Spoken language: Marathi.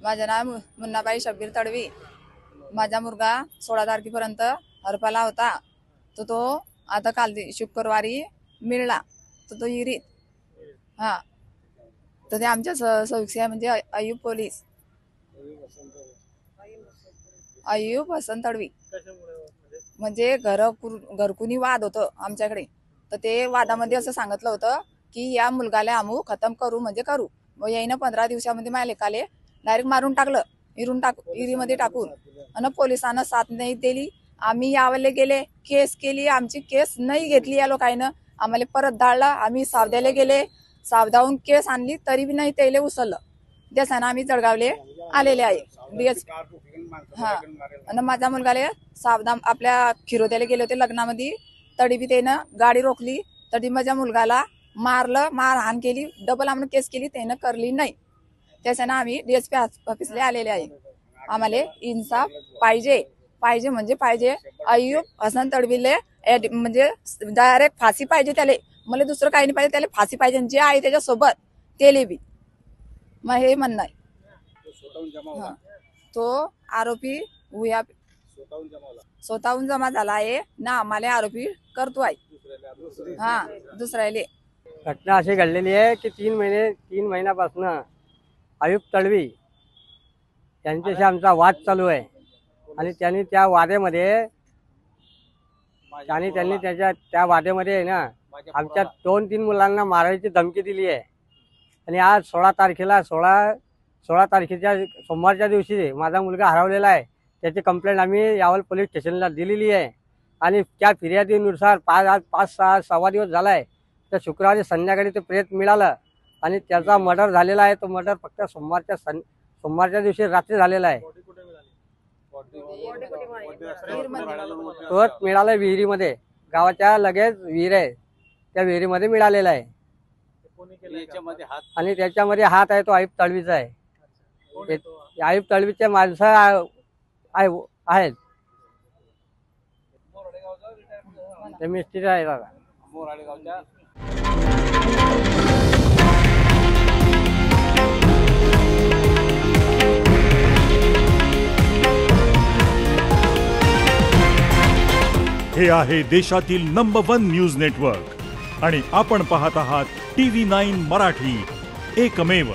माझे नाव मुन्नाबाई शब्बीर तडवी। माझा मुलगा 16 तारखेपर्यंत हरपाला होता, तर तो आता काल शुक्रवारी मिळला, तर तो इरीत हा तर ते आमच्या सौख्य म्हणजे अय्यूब पोलीस अय्यूब हसन तडवी। म्हणजे घरकुनी वाद होतं आमच्याकडे, तर ते वादामध्ये असं सांगितलं होतं की या मुलगाला आम्ही खतम करू म्हणजे करू। मग याईनं 15 दिवसामध्ये माझ्या लेकाले डायरेक्ट मारून टाकलं, इरीमध्ये टाकून, आणि पोलिसांना साथ नाही दिली। आम्ही यावले गेले, केस केली, आमची केस नाही घेतली या लोकांना, आम्हाला परत धाडला। आम्ही सावद्याला गेले, सावधावून केस आणली तरी बी नाही त्याला उचललं। त्याच्यानं आम्ही जळगावले आलेले आहे। हा, आणि माझ्या मुलगाले सावधान आपल्या खिरोद्याला गेले होते लग्नामध्ये, तरी बी त्यानं गाडी रोखली, तरी माझ्या मुलगाला मारलं, मारहाण केली, डबल आम्ही केस केली, त्यानं करली नाही। त्याच्यानं आम्ही DSP ऑफिसला आलेले आहे। आम्हाला इन्साफ पाहिजे, पाहिजे म्हणजे पाहिजे। अय्यूब हसन तडवीले म्हणजे डायरेक्ट फाशी पाहिजे त्याला, मला दुसरं काही नाही पाहिजे, त्याला फाशी पाहिजे, जे आहे त्याच्यासोबत त्याले बी मग हे म्हणणं आहे। तो आरोपी स्वतःहून जमा झाला आहे ना, आम्हाला आरोपी करतो आहे। हा, दुसऱ्याले घटना अशी घडलेली आहे की 3 महिन्यापासून अय्यूब तडवी यांच्याशी आमचा वाद चालू आहे, आणि त्यांनी त्या वादेमध्ये त्या वादेमध्ये ना आमच्या 2-3 मुलांना मारायची धमकी दिली आहे। आणि आज 16 तारखेच्या सोमवारच्या दिवशी माझा मुलगा हरवलेला आहे, त्याची कंप्लेंट आम्ही यावल पोलीस स्टेशनला दिलेली आहे। आणि त्या फिर्यादीनुसार 5-6 सव्वा दिवस झाला आहे, तर शुक्रवारी संध्याकाळी ते प्रेत मिळालं, आणि त्याचा मर्डर झालेला आहे। तो मर्डर फक्त सोमवारच्या दिवशी रात्री झालेला आहे। तो मिळाला विहिरीमध्ये, गावाच्या लगेच विहीर आहे, त्या विहिरीमध्ये मिळालेला आहे। आणि त्याच्यामध्ये हात आहे तो अय्यूब तडवीचा आहे। अय्यूब तडवीचे माणसं आहेत, ते मिस्त्री आहे दादा। हे आहे देशातील नंबर 1 न्यूज नेटवर्क, आणि आपण पाहत आहात TV9 मराठी, एकमेव।